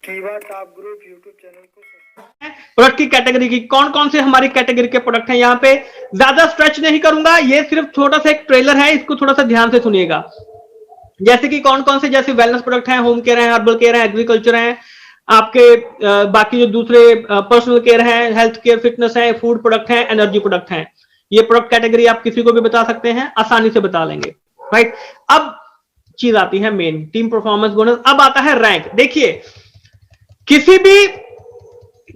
कीवा top group YouTube channel को product की कैटेगरी की कौन कौन से हमारी कैटेगरी के प्रोडक्ट हैं, यहाँ पे ज्यादा स्ट्रेच नहीं करूंगा, ये सिर्फ छोटा सा एक ट्रेलर है, इसको थोड़ा सा ध्यान से सुनिएगा। जैसे कि कौन कौन से, जैसे वेलनेस प्रोडक्ट हैं, होम केयर है, हर्बल केयर है, एग्रीकल्चर है, आपके बाकी जो दूसरे पर्सनल केयर है, हेल्थ केयर, फिटनेस है, फूड प्रोडक्ट है, एनर्जी प्रोडक्ट है। ये प्रोडक्ट कैटेगरी आप किसी को भी बता सकते हैं, आसानी से बता लेंगे, राइट। अब चीज आती है मेन, टीम परफॉर्मेंस बोनस। अब आता है रैंक। देखिए, किसी भी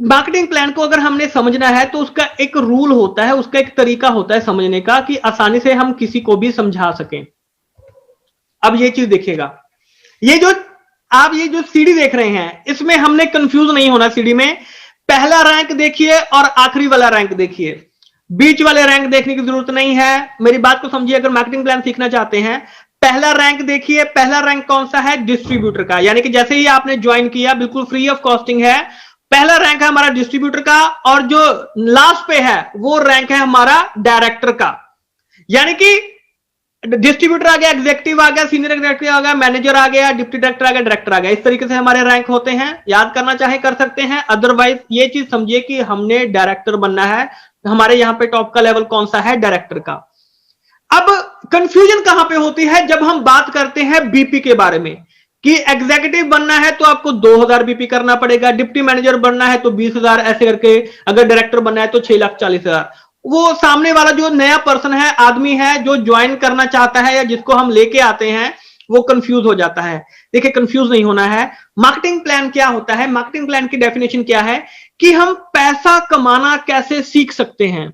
मार्केटिंग प्लान को अगर हमने समझना है तो उसका एक रूल होता है, उसका एक तरीका होता है समझने का, कि आसानी से हम किसी को भी समझा सकें। अब ये चीज देखिएगा, ये जो सीढ़ी देख रहे हैं, इसमें हमने कंफ्यूज नहीं होना। सीढ़ी में पहला रैंक देखिए और आखिरी वाला रैंक देखिए, बीच वाले रैंक देखने की जरूरत नहीं है। मेरी बात को समझिए, अगर मार्केटिंग प्लान सीखना चाहते हैं, पहला रैंक देखिए। पहला रैंक कौन सा है? डिस्ट्रीब्यूटर का, यानी कि जैसे ही आपने ज्वाइन किया, बिल्कुल फ्री ऑफ कॉस्टिंग है, पहला रैंक है हमारा डिस्ट्रीब्यूटर का, और जो लास्ट पे है वो रैंक है हमारा डायरेक्टर का। यानी कि डिस्ट्रीब्यूटर आ गया, एग्जीक्यूटिव आ गया, सीनियर एग्जीक्यूटिव आ गया, मैनेजर आ गया, डिप्टी डायरेक्टर आ गया, डायरेक्टर आ गया। इस तरीके से हमारे रैंक होते हैं। याद करना चाहे कर सकते हैं, अदरवाइज ये चीज समझिए कि हमने डायरेक्टर बनना है, हमारे यहां पे टॉप का लेवल कौन सा है? डायरेक्टर का। अब कंफ्यूजन कहां पे होती है? जब हम बात करते हैं बीपी के बारे में, कि एग्जीक्यूटिव बनना है तो आपको 2000 बीपी करना पड़ेगा, डिप्टी मैनेजर बनना है तो 20,000, ऐसे करके, अगर डायरेक्टर बनना है तो 6,40,000। वो सामने वाला जो नया पर्सन है, आदमी है, जो ज्वाइन करना चाहता है या जिसको हम लेके आते हैं, वो कंफ्यूज हो जाता है। देखिए, कंफ्यूज नहीं होना है। मार्केटिंग प्लान क्या होता है? मार्केटिंग प्लान की डेफिनेशन क्या है? कि हम पैसा कमाना कैसे सीख सकते हैं,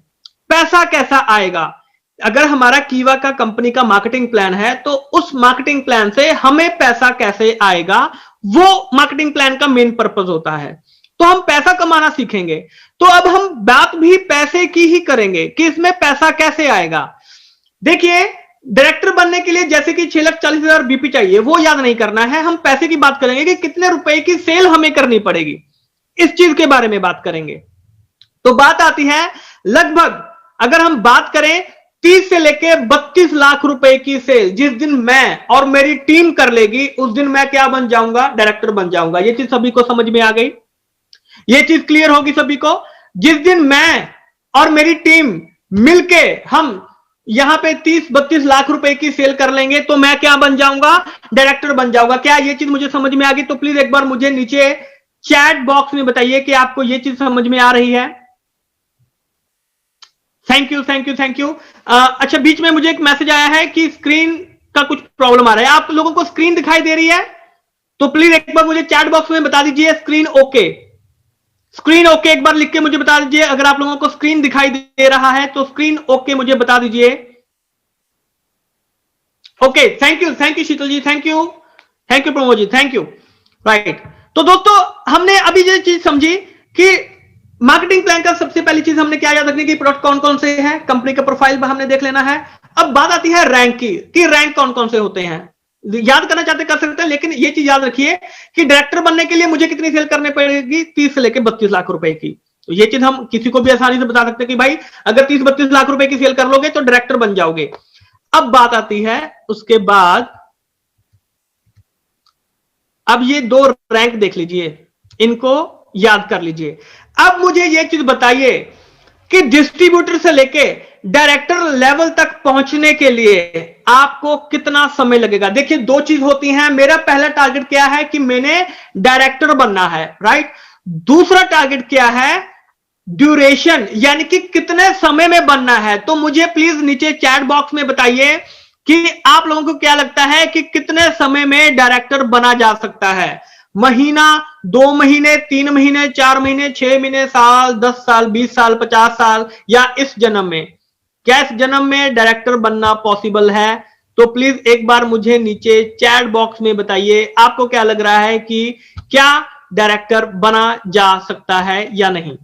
पैसा कैसा आएगा। अगर हमारा कीवा का कंपनी का मार्केटिंग प्लान है, तो उस मार्केटिंग प्लान से हमें पैसा कैसे आएगा, वो मार्केटिंग प्लान का मेन पर्पस होता है। तो हम पैसा कमाना सीखेंगे। तो अब हम बात भी पैसे की ही करेंगे कि इसमें पैसा कैसे आएगा। देखिए, डायरेक्टर बनने के लिए जैसे कि 6,40,000 बीपी चाहिए, वो याद नहीं करना है। हम पैसे की बात करेंगे कि कितने रुपए की सेल हमें करनी पड़ेगी, इस चीज के बारे में बात करेंगे। तो बात आती है लगभग, अगर हम बात करें 30 से लेके 32 लाख रुपए की सेल जिस दिन मैं और मेरी टीम कर लेगी, उस दिन मैं क्या बन जाऊंगा? डायरेक्टर बन जाऊंगा। ये चीज सभी को समझ में आ गई? ये चीज क्लियर होगी सभी को? जिस दिन मैं और मेरी टीम मिलके हम यहां पे 30-32 लाख रुपए की सेल कर लेंगे, तो मैं क्या बन जाऊंगा? डायरेक्टर बन जाऊंगा। क्या ये चीज मुझे समझ में आ गई? तो प्लीज एक बार मुझे नीचे चैट बॉक्स में बताइए कि आपको ये चीज समझ में आ रही है। Thank you, thank you, thank you. अच्छा, बीच में मुझे एक मैसेज आया है कि स्क्रीन का कुछ प्रॉब्लम आ रहा है। आप लोगों को स्क्रीन दिखाई दे रही है? तो प्लीज एक बार मुझे चैट बॉक्स में बता दीजिए स्क्रीन ओके। स्क्रीन ओके एक बार लिख के मुझे बता दीजिए। अगर आप लोगों को स्क्रीन दिखाई दे रहा है तो स्क्रीन ओके मुझे बता दीजिए। Okay, thank you Sheetal ji, thank you Pramod ji, thank you. Right, तो दोस्तों, हमने अभी ये चीज समझी कि मार्केटिंग प्लान का सबसे पहली चीज हमने क्या याद रखनी कि प्रोडक्ट कौन कौन से हैं, कंपनी का प्रोफाइल हमने देख लेना है। अब बात आती है रैंक की, कि रैंक कौन कौन से होते हैं। याद करना चाहते कर सकते हैं, लेकिन ये चीज याद रखिए कि डायरेक्टर बनने के लिए मुझे कितनी सेल करनी पड़ेगी? 30 से लेकर 32 लाख रुपए की। तो ये चीज हम किसी को भी आसानी से बता सकते हैं कि भाई, अगर 30-32 लाख रुपए की सेल कर लोगे तो डायरेक्टर बन जाओगे। अब बात आती है उसके बाद, अब ये 2 रैंक देख लीजिए, इनको याद कर लीजिए। अब मुझे ये चीज बताइए कि डिस्ट्रीब्यूटर से लेके डायरेक्टर लेवल तक पहुंचने के लिए आपको कितना समय लगेगा। देखिए, 2 चीज होती हैं। मेरा पहला टारगेट क्या है कि मैंने डायरेक्टर बनना है, राइट। दूसरा टारगेट क्या है? ड्यूरेशन, यानी कि कितने समय में बनना है। तो मुझे प्लीज नीचे चैट बॉक्स में बताइए कि आप लोगों को क्या लगता है कि कितने समय में डायरेक्टर बना जा सकता है। महीना, 2 महीने, 3 महीने, 4 महीने, 6 महीने, साल, 10 साल, 20 साल, 50 साल, या इस जन्म में? क्या इस जन्म में डायरेक्टर बनना पॉसिबल है? तो प्लीज एक बार मुझे नीचे चैट बॉक्स में बताइए, आपको क्या लग रहा है कि क्या डायरेक्टर बना जा सकता है या नहीं।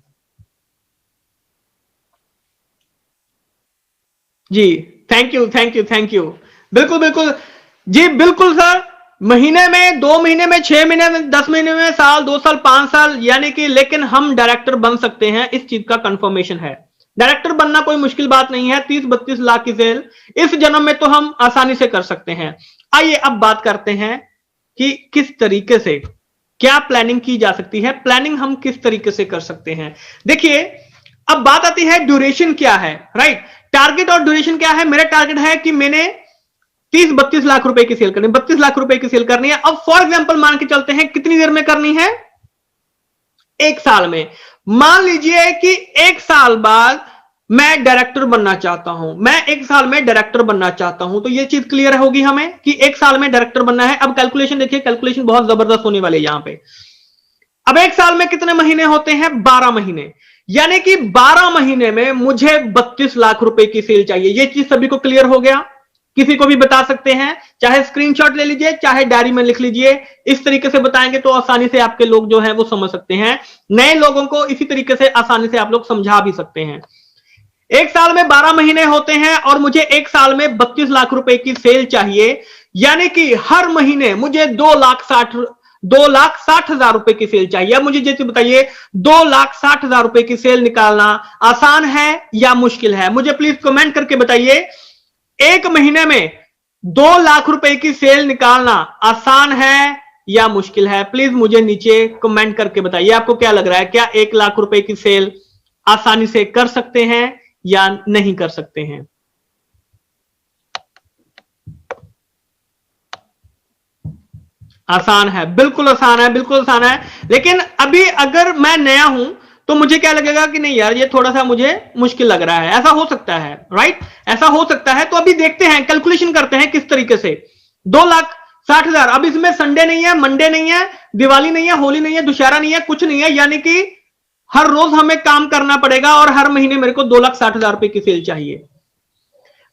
जी, थैंक यू। बिल्कुल बिल्कुल जी, बिल्कुल सर। महीने में, 2 महीने में, 6 महीने में, 10 महीने में, साल, 2 साल, 5 साल, यानी कि, लेकिन हम डायरेक्टर बन सकते हैं, इस चीज का कंफर्मेशन है। डायरेक्टर बनना कोई मुश्किल बात नहीं है। 30-32 लाख की सेल इस जन्म में तो हम आसानी से कर सकते हैं। आइए अब बात करते हैं कि किस तरीके से क्या प्लानिंग की जा सकती है, प्लानिंग हम किस तरीके से कर सकते हैं। देखिए अब बात आती है ड्यूरेशन क्या है, राइट। टारगेट और ड्यूरेशन क्या है। मेरा टारगेट है कि मैंने 30-32 लाख रुपए की सेल करनी, 32 लाख रुपए की सेल करनी है। अब फॉर एग्जांपल मान के चलते हैं कितनी देर में करनी है, 1 साल में। मान लीजिए कि 1 साल बाद मैं डायरेक्टर बनना चाहता हूं, मैं 1 साल में डायरेक्टर बनना चाहता हूं, तो यह चीज क्लियर होगी हमें कि 1 साल में डायरेक्टर बनना है। अब कैलकुलेशन देखिए, कैलकुलेशन बहुत जबरदस्त होने वाली है यहां पे। अब 1 साल में कितने महीने होते हैं, 12 महीने, यानी कि 12 महीने में मुझे 32 लाख रुपए की सेल चाहिए। यह चीज सभी को क्लियर हो गया, किसी को भी बता सकते हैं, चाहे स्क्रीनशॉट ले लीजिए चाहे डायरी में लिख लीजिए। इस तरीके से बताएंगे तो आसानी से आपके लोग जो है वो समझ सकते हैं। नए लोगों को इसी तरीके से आसानी से आप लोग समझा भी सकते हैं। 1 साल में 12 महीने होते हैं और मुझे 1 साल में 32 लाख रुपए की सेल चाहिए, यानी कि हर महीने मुझे 2,60,000 रुपए की सेल चाहिए। अब मुझे जैसे बताइए 2,60,000 रुपए की सेल निकालना आसान है या मुश्किल है, मुझे प्लीज कमेंट करके बताइए। 1 महीने में 2 लाख रुपए की सेल निकालना आसान है या मुश्किल है, प्लीज मुझे नीचे कमेंट करके बताइए। आपको क्या लग रहा है, क्या 1 लाख रुपए की सेल आसानी से कर सकते हैं या नहीं कर सकते हैं। आसान है, बिल्कुल आसान है, बिल्कुल आसान है। लेकिन अभी अगर मैं नया हूं तो मुझे क्या लगेगा कि नहीं यार ये थोड़ा सा मुझे मुश्किल लग रहा है, ऐसा हो सकता है, राइट, ऐसा हो सकता है। तो अभी देखते हैं, कैलकुलेशन करते हैं किस तरीके से। 2,60,000, अब इसमें संडे नहीं है, मंडे नहीं है, दिवाली नहीं है, होली नहीं है, दुशहरा नहीं है, कुछ नहीं है, यानी कि हर रोज हमें काम करना पड़ेगा और हर महीने मेरे को 2,60,000 रुपए की सेल चाहिए।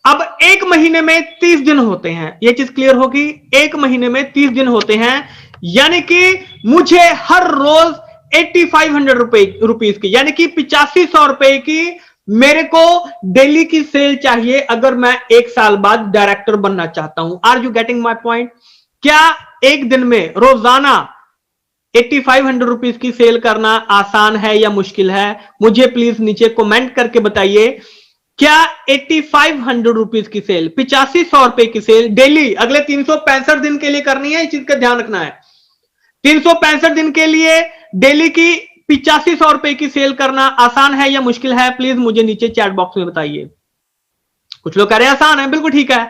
अब 1 महीने में 30 दिन होते हैं, यह चीज क्लियर होगी। 1 महीने में 30 दिन होते हैं, यानी कि मुझे हर रोज 8,500 रुपीज की, यानी कि 8500 रुपए की मेरे को डेली की सेल चाहिए अगर मैं 1 साल बाद डायरेक्टर बनना चाहता हूं। Are you getting my point. क्या एक दिन में रोजाना 8,500 रुपीज की सेल करना आसान है या मुश्किल है, मुझे प्लीज नीचे कमेंट करके बताइए। क्या 8,500 रुपीज की सेल, 8500 रुपए की सेल डेली अगले 365 दिन के लिए करनी है, इस चीज का ध्यान रखना है। 365 दिन के लिए डेली की 8500 रुपए की सेल करना आसान है या मुश्किल है, प्लीज मुझे नीचे चैट बॉक्स में बताइए। कुछ लोग कह रहे हैं आसान है, बिल्कुल ठीक है।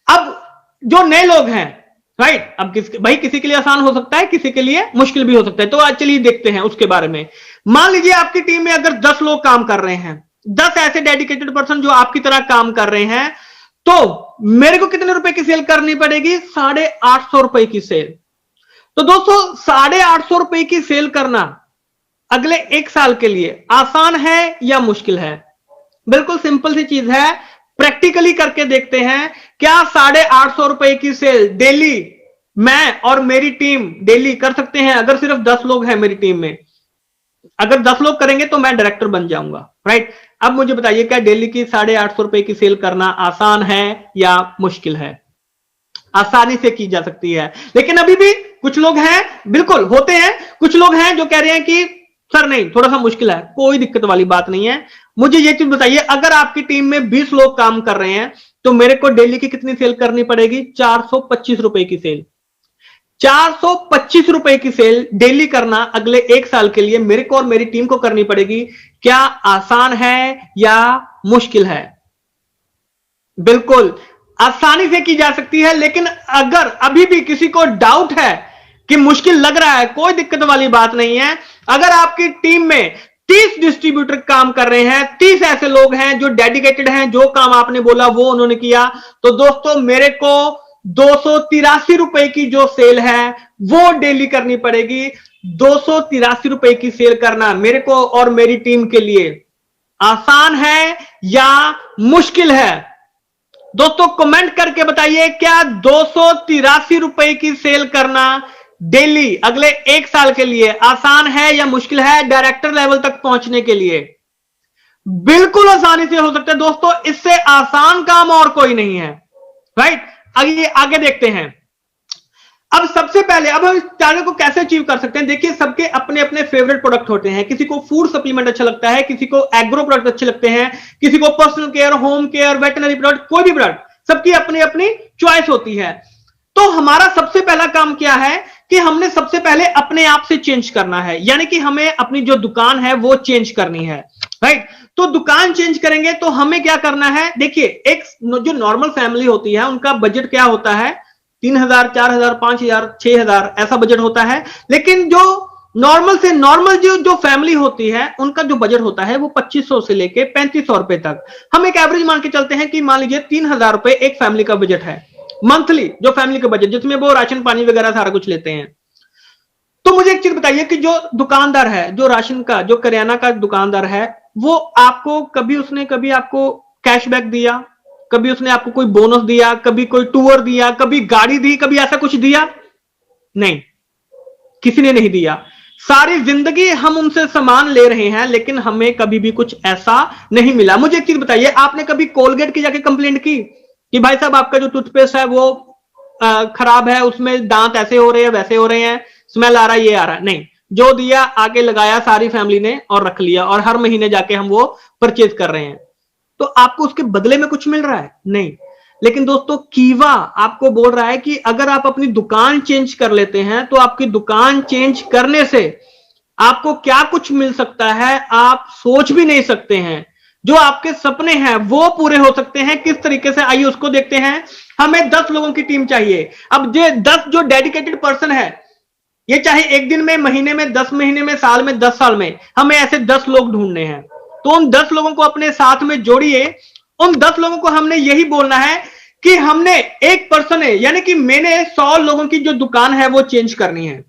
अब जो नए लोग हैं, राइट, अब भाई किसी के लिए आसान हो सकता है, किसी के लिए मुश्किल भी हो सकता है, तो आज चलिए देखते हैं उसके बारे में। मान लीजिए आपकी टीम में अगर 10 लोग काम कर रहे हैं, 10 ऐसे डेडिकेटेड पर्सन जो आपकी तरह काम कर रहे हैं, तो मेरे को कितने रुपए की सेल करनी पड़ेगी, 850 रुपए की सेल। तो दोस्तों 850 रुपए की सेल करना अगले 1 साल के लिए आसान है या मुश्किल है। बिल्कुल सिंपल सी चीज है, प्रैक्टिकली करके देखते हैं। क्या 850 रुपए की सेल डेली मैं और मेरी टीम डेली कर सकते हैं। अगर सिर्फ 10 लोग हैं मेरी टीम में, अगर 10 लोग करेंगे तो मैं डायरेक्टर बन जाऊंगा, राइट। अब मुझे बताइए क्या डेली की 850 रुपए की सेल करना आसान है या मुश्किल है। आसानी से की जा सकती है, लेकिन अभी भी कुछ लोग हैं, बिल्कुल होते हैं, कुछ लोग हैं जो कह रहे हैं कि सर नहीं थोड़ा सा मुश्किल है। कोई दिक्कत वाली बात नहीं है। मुझे ये चीज बताइए, अगर आपकी टीम में 20 लोग काम कर रहे हैं तो मेरे को डेली की कितनी सेल करनी पड़ेगी, 425 रुपए की सेल। 425 रुपए की सेल डेली करना अगले 1 साल के लिए मेरे को और मेरी टीम को करनी पड़ेगी। क्या आसान है या मुश्किल है। बिल्कुल आसानी से की जा सकती है, लेकिन अगर अभी भी किसी को डाउट है कि मुश्किल लग रहा है, कोई दिक्कत वाली बात नहीं है। अगर आपकी टीम में 30 डिस्ट्रीब्यूटर काम कर रहे हैं, 30 ऐसे लोग हैं जो डेडिकेटेड हैं, जो काम आपने बोला वो उन्होंने किया, तो दोस्तों मेरे को 283 रुपए की जो सेल है वो डेली करनी पड़ेगी। 283 रुपए की सेल करना मेरे को और मेरी टीम के लिए आसान है या मुश्किल है। दोस्तों कमेंट करके बताइए, क्या 283 रुपए की सेल करना डेली अगले 1 साल के लिए आसान है या मुश्किल है डायरेक्टर लेवल तक पहुंचने के लिए। बिल्कुल आसानी से हो सकता है दोस्तों, इससे आसान काम और कोई नहीं है, राइट। आगे देखते हैं। अब सबसे पहले अब हम इस टारगेट को कैसे अचीव कर सकते हैं। देखिए सबके अपने अपने फेवरेट प्रोडक्ट होते हैं। किसी को फूड सप्लीमेंट अच्छा लगता है, किसी को एग्रो प्रोडक्ट अच्छे लगते हैं, किसी को personal care, home care, veterinary product, कोई भी प्रोडक्ट, सबकी अपनी अपनी चॉइस होती है। तो हमारा सबसे पहला काम क्या है कि हमने सबसे पहले अपने आप से चेंज करना है, यानी कि हमें अपनी जो दुकान है वो चेंज करनी है, राइट। तो दुकान चेंज करेंगे तो हमें क्या करना है, देखिए एक जो नॉर्मल फैमिली होती है उनका बजट क्या होता है, 3,000, 4,000, 5,000, 6,000 ऐसा बजट होता है। लेकिन जो नॉर्मल से नॉर्मल जो फैमिली होती है उनका जो बजट होता है वो 2500 से लेके 3500 रुपए तक। हम एक एवरेज मान के चलते हैं कि मान लीजिए 3,000 रुपए एक फैमिली का बजट है, मंथली जो फैमिली का बजट, जिसमें वो राशन पानी वगैरह सारा कुछ लेते हैं। तो मुझे एक चीज बताइए कि जो दुकानदार है, जो राशन का, जो करियाना का दुकानदार है, वो आपको कभी आपको कैशबैक दिया, कभी उसने आपको कोई बोनस दिया, कभी कोई टूर दिया, कभी गाड़ी दी, कभी ऐसा कुछ दिया? नहीं, किसी ने नहीं दिया। सारी जिंदगी हम उनसे सामान ले रहे हैं लेकिन हमें कभी भी कुछ ऐसा नहीं मिला। मुझे एक चीज बताइए, आपने कभी कोलगेट की जाके कंप्लेंट की कि भाई साहब आपका जो टूथपेस्ट है वो खराब है, उसमें दांत ऐसे हो रहे हैं, वैसे हो रहे हैं, स्मेल आ रहा है, ये आ रहा है? नहीं, जो दिया आके लगाया सारी फैमिली ने और रख लिया, और हर महीने जाके हम वो परचेज कर रहे हैं। तो आपको उसके बदले में कुछ मिल रहा है? नहीं। लेकिन दोस्तों कीवा आपको बोल रहा है कि अगर आप अपनी दुकान चेंज कर लेते हैं तो आपकी दुकान चेंज करने से आपको क्या कुछ मिल सकता है, आप सोच भी नहीं सकते हैं। जो आपके सपने हैं वो पूरे हो सकते हैं। किस तरीके से, आइए उसको देखते हैं। हमें 10 लोगों की टीम चाहिए। अब ये 10 जो डेडिकेटेड पर्सन है, ये चाहे एक दिन में, महीने में, 10 महीने में, साल में, 10 साल में, हमें ऐसे 10 लोग ढूंढने हैं। तो उन 10 लोगों को अपने साथ में जोड़िए। उन 10 लोगों को हमने यही बोलना है कि हमने एक पर्सन है, यानी कि मैंने 100 लोगों की जो दुकान है वो चेंज करनी है,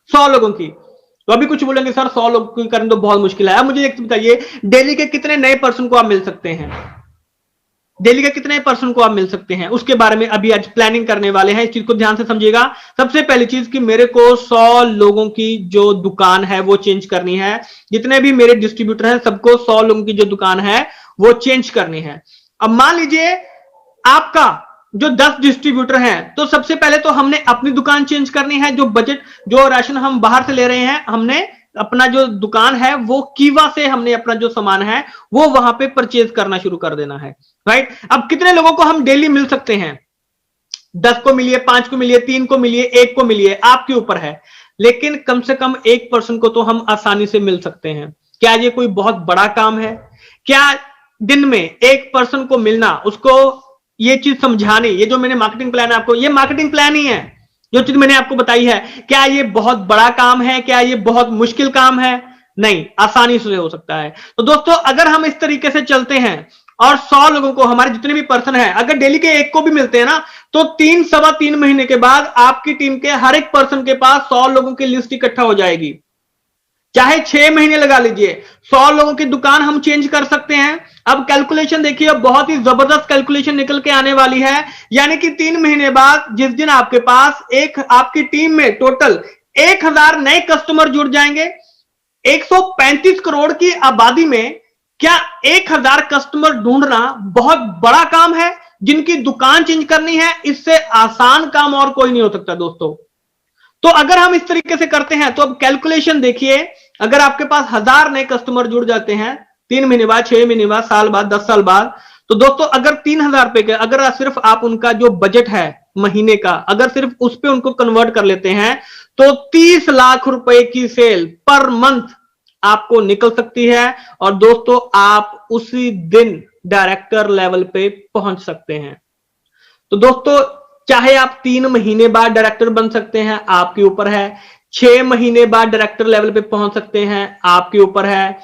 100 लोगों की। तो अभी कुछ बोलेंगे सर 100 लोगों की करनी तो बहुत मुश्किल है। अब मुझे एक बताइए, डेली के कितने नए पर्सन को आप मिल सकते हैं? डेली के कितने पर्सन को आप मिल सकते हैं, उसके बारे में अभी आज प्लानिंग करने वाले हैं। इस चीज को ध्यान से समझिएगा। सबसे पहली चीज कि मेरे को 100 लोगों की जो दुकान है वो चेंज करनी है। जितने भी मेरे डिस्ट्रीब्यूटर हैं सबको 100 लोगों की जो दुकान है वो चेंज करनी है। अब मान लीजिए आपका जो 10 डिस्ट्रीब्यूटर हैं, तो सबसे पहले तो हमने अपनी दुकान चेंज करनी है। जो बजट, जो राशन हम बाहर से ले रहे हैं, हमने अपना जो दुकान है वो कीवा से हमने अपना जो सामान है वो वहां पे परचेज करना शुरू कर देना है, राइट। अब कितने लोगों को हम डेली मिल सकते हैं? 10 को मिलिए, 5 को मिलिए, 3 को मिलिए, 1 को मिलिए, आपके ऊपर है। लेकिन कम से कम एक पर्सन को तो हम आसानी से मिल सकते हैं। क्या ये कोई बहुत बड़ा काम है? क्या दिन में एक पर्सन को मिलना, उसको ये चीज समझानी, ये जो मैंने मार्केटिंग प्लान आपको, ये मार्केटिंग प्लान ही है जो चीज मैंने आपको बताई है, क्या ये बहुत बड़ा काम है? क्या ये बहुत मुश्किल काम है? नहीं, आसानी से हो सकता है। तो दोस्तों अगर हम इस तरीके से चलते हैं और 100 लोगों को, हमारे जितने भी पर्सन हैं, अगर डेली के एक को भी मिलते हैं ना, तो 3-3.25 महीने के बाद आपकी टीम के हर एक पर्सन के पास 100 लोगों की लिस्ट इकट्ठा हो जाएगी। चाहे 6 महीने लगा लीजिए, 100 लोगों की दुकान हम चेंज कर सकते हैं। अब कैलकुलेशन देखिए, बहुत ही जबरदस्त कैलकुलेशन निकल के आने वाली है। यानी कि 3 महीने बाद जिस दिन आपके पास आपकी टीम में टोटल 1000 नए कस्टमर जुड़ जाएंगे, 135 करोड़ की आबादी में क्या 1000 कस्टमर ढूंढना बहुत बड़ा काम है? जिनकी दुकान चेंज करनी है, इससे आसान काम और कोई नहीं हो सकता दोस्तों। तो अगर हम इस तरीके से करते हैं तो अब कैलकुलेशन देखिए, अगर आपके पास 1000 नए कस्टमर जुड़ जाते हैं 3 महीने बाद, 6 महीने बाद, साल बाद, 10 साल बाद, तो दोस्तों अगर 3000 रुपए के, अगर सिर्फ आप उनका जो बजट है महीने का, अगर सिर्फ उस पे उनको कन्वर्ट कर लेते हैं तो 30 लाख रुपए की सेल पर मंथ आपको निकल सकती है। और दोस्तों आप उसी दिन डायरेक्टर लेवल पे पहुंच सकते हैं। तो दोस्तों चाहे आप 3 महीने बाद डायरेक्टर बन सकते हैं, आपके ऊपर है। 6 महीने बाद डायरेक्टर लेवल पे पहुंच सकते हैं, आपके ऊपर है।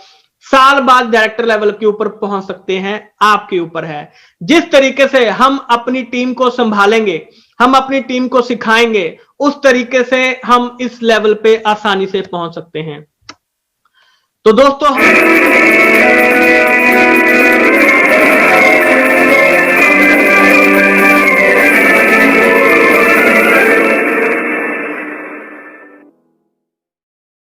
साल बाद डायरेक्टर लेवल के ऊपर पहुंच सकते हैं, आपके ऊपर है। जिस तरीके से हम अपनी टीम को संभालेंगे, हम अपनी टीम को सिखाएंगे, उस तरीके से हम इस लेवल पे आसानी से पहुंच सकते हैं। तो दोस्तों